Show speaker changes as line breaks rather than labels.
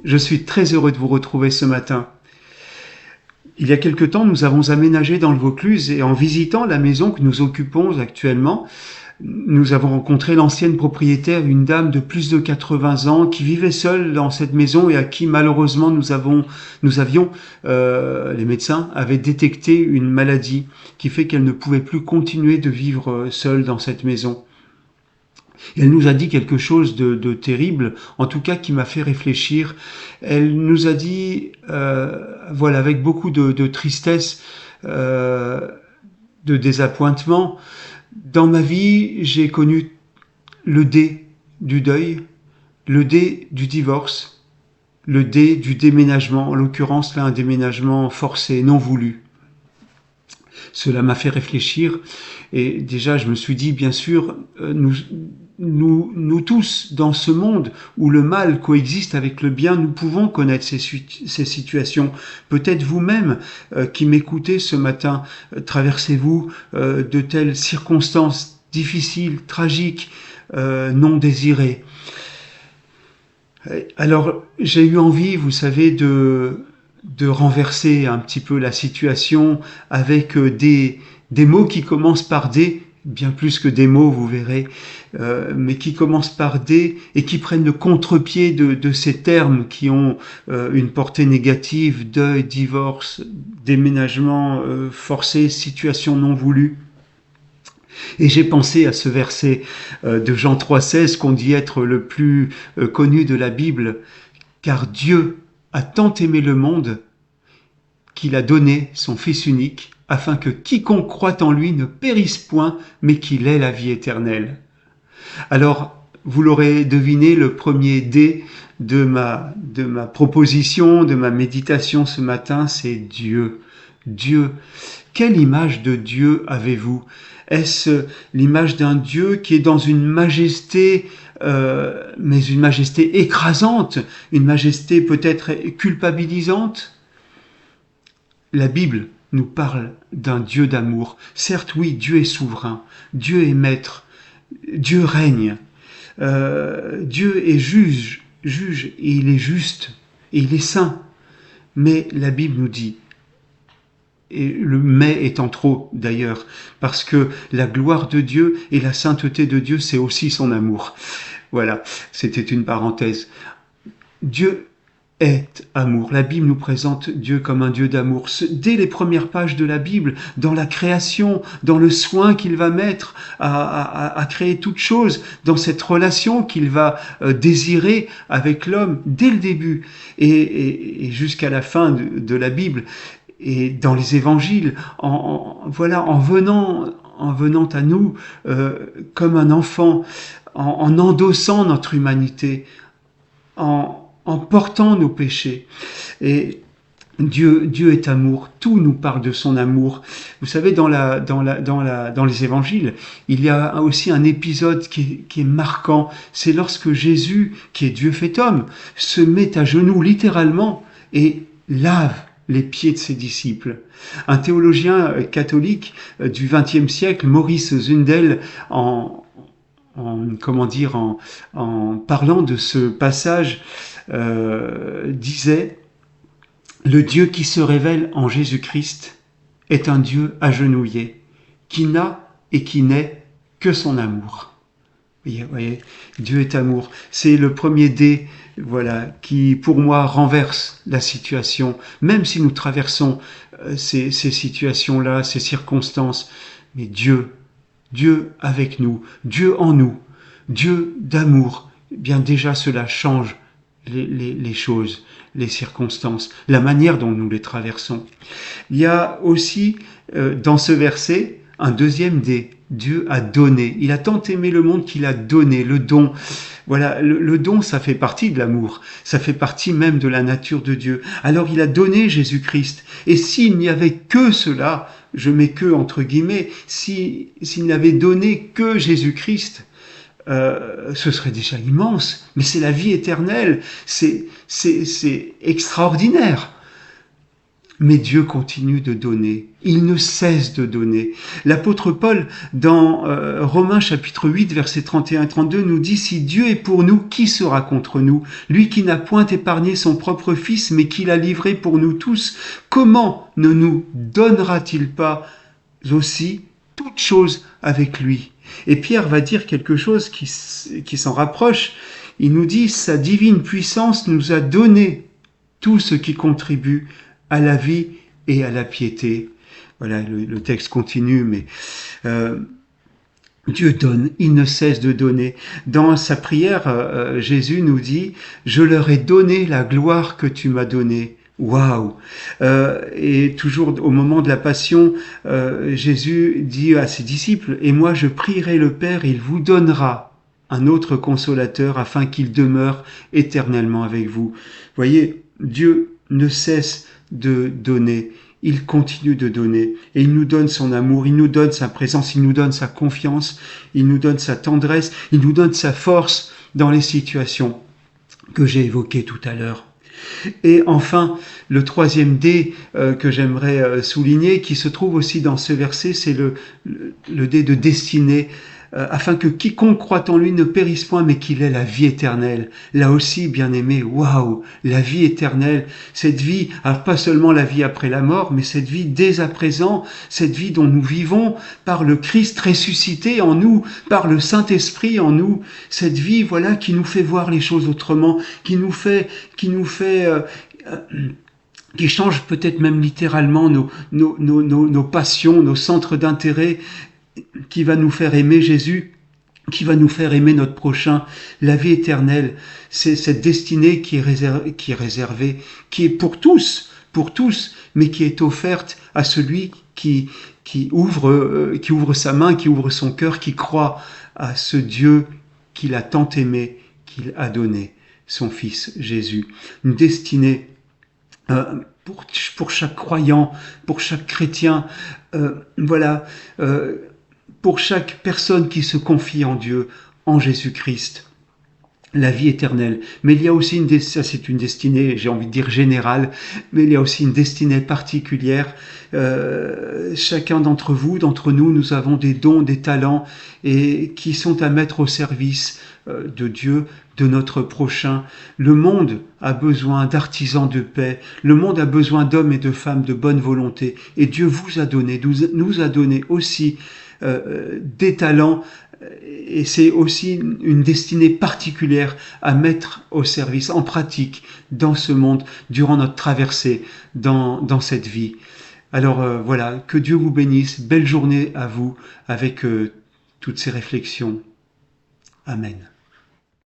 Je suis très heureux de vous retrouver ce matin. Il y a quelque temps, nous avons aménagé dans le Vaucluse et en visitant la maison que nous occupons actuellement, nous avons rencontré l'ancienne propriétaire, une dame de plus de 80 ans qui vivait seule dans cette maison et à qui malheureusement les médecins avaient détecté une maladie qui fait qu'elle ne pouvait plus continuer de vivre seule dans cette maison. Et elle nous a dit quelque chose de terrible, en tout cas qui m'a fait réfléchir. Elle nous a dit, avec beaucoup de tristesse, de désappointement, dans ma vie, j'ai connu le dé du deuil, le dé du divorce, le dé du déménagement, en l'occurrence là un déménagement forcé, non voulu. Cela m'a fait réfléchir et déjà je me suis dit, bien sûr, nous tous, dans ce monde où le mal coexiste avec le bien, nous pouvons connaître ces situations. Peut-être vous-même qui m'écoutez ce matin, traversez-vous de telles circonstances difficiles, tragiques, non désirées. Alors, j'ai eu envie, vous savez, de renverser un petit peu la situation avec des mots qui commencent par D, bien plus que des mots, vous verrez, mais qui commencent par D et qui prennent le contre-pied de ces termes qui ont une portée négative: deuil, divorce, déménagement forcé, situation non voulue. Et j'ai pensé à ce verset de Jean 3,16 qu'on dit être le plus connu de la Bible: car Dieu a tant aimé le monde qu'il a donné son Fils unique, afin que quiconque croit en lui ne périsse point, mais qu'il ait la vie éternelle. Alors, vous l'aurez deviné, le premier D de ma proposition, de ma méditation ce matin, c'est Dieu. Dieu. Quelle image de Dieu avez-vous? Est-ce l'image d'un Dieu qui est dans une majesté, mais une majesté écrasante, une majesté peut-être culpabilisante? La Bible nous parle d'un Dieu d'amour. Certes, oui, Dieu est souverain, Dieu est maître, Dieu règne, Dieu est juge et il est juste, et il est saint. Mais la Bible nous dit, et le mais étant trop d'ailleurs, parce que la gloire de Dieu et la sainteté de Dieu, c'est aussi son amour. Voilà, c'était une parenthèse. Dieu est amour. La Bible nous présente Dieu comme un Dieu d'amour. Dès les premières pages de la Bible, dans la création, dans le soin qu'il va mettre à créer toute chose, dans cette relation qu'il va désirer avec l'homme, dès le début et jusqu'à la fin de la Bible, et dans les évangiles, en venant à nous comme un enfant, en endossant notre humanité, en portant nos péchés. Et Dieu est amour. Tout nous parle de son amour. Vous savez, dans les évangiles, il y a aussi un épisode qui est marquant. C'est lorsque Jésus, qui est Dieu fait homme, se met à genoux littéralement et lave les pieds de ses disciples. Un théologien catholique du XXe siècle, Maurice Zundel, en parlant de ce passage, disait: le Dieu qui se révèle en Jésus-Christ est un Dieu agenouillé, qui n'a et qui n'est que son amour. Vous voyez, Dieu est amour. C'est le premier D, qui pour moi renverse la situation, même si nous traversons ces situations-là, ces circonstances. Mais Dieu avec nous, Dieu en nous, Dieu d'amour, eh bien déjà cela change les choses, les circonstances, la manière dont nous les traversons. Il y a aussi dans ce verset un deuxième D. Dieu a donné. Il a tant aimé le monde qu'il a donné, le don. Voilà, le don, ça fait partie de l'amour. Ça fait partie même de la nature de Dieu. Alors il a donné Jésus-Christ. Et s'il n'y avait que cela, je mets que entre guillemets, s'il n'avait donné que Jésus-Christ, ce serait déjà immense. Mais c'est la vie éternelle. C'est extraordinaire. Mais Dieu continue de donner. Il ne cesse de donner. L'apôtre Paul, dans Romains chapitre 8, versets 31 et 32, nous dit « Si Dieu est pour nous, qui sera contre nous? Lui qui n'a point épargné son propre Fils, mais qui l'a livré pour nous tous, comment ne nous donnera-t-il pas aussi toutes choses avec lui ?» Et Pierre va dire quelque chose qui s'en rapproche. Il nous dit « Sa divine puissance nous a donné tout ce qui contribue à la vie et à la piété. » Voilà, le texte continue, mais Dieu donne, il ne cesse de donner. Dans sa prière, Jésus nous dit « Je leur ai donné la gloire que tu m'as donnée. » Waouh! Et toujours au moment de la Passion, Jésus dit à ses disciples « Et moi je prierai le Père, il vous donnera un autre consolateur afin qu'il demeure éternellement avec vous. » Voyez, Dieu ne cesse de donner. Il continue de donner et il nous donne son amour, il nous donne sa présence, il nous donne sa confiance, il nous donne sa tendresse, il nous donne sa force dans les situations que j'ai évoquées tout à l'heure. Et enfin, le troisième D que j'aimerais souligner, qui se trouve aussi dans ce verset, c'est le D de destinée, afin que quiconque croit en lui ne périsse point, mais qu'il ait la vie éternelle. Là aussi, bien aimé, waouh, la vie éternelle, cette vie, alors pas seulement la vie après la mort, mais cette vie dès à présent, cette vie dont nous vivons par le Christ ressuscité en nous, par le Saint-Esprit en nous, cette vie, voilà, qui nous fait voir les choses autrement, qui change peut-être même littéralement nos passions, nos centres d'intérêt, qui va nous faire aimer Jésus, qui va nous faire aimer notre prochain. La vie éternelle, c'est cette destinée qui est réservée, qui est pour tous, mais qui est offerte à celui qui ouvre sa main, qui ouvre son cœur, qui croit à ce Dieu qu'il a tant aimé, qu'il a donné son Fils Jésus. Une destinée pour chaque croyant, pour chaque chrétien, pour chaque personne qui se confie en Dieu, en Jésus-Christ, la vie éternelle. Mais il y a aussi ça c'est une destinée, j'ai envie de dire générale, mais il y a aussi une destinée particulière. Chacun d'entre nous, nous avons des dons, des talents, et qui sont à mettre au service de Dieu, de notre prochain. Le monde a besoin d'artisans de paix. Le monde a besoin d'hommes et de femmes de bonne volonté. Et Dieu nous a donné aussi des talents, et c'est aussi une destinée particulière à mettre au service, en pratique, dans ce monde, durant notre traversée, dans cette vie. Alors voilà, que Dieu vous bénisse, belle journée à vous, avec toutes ces réflexions. Amen.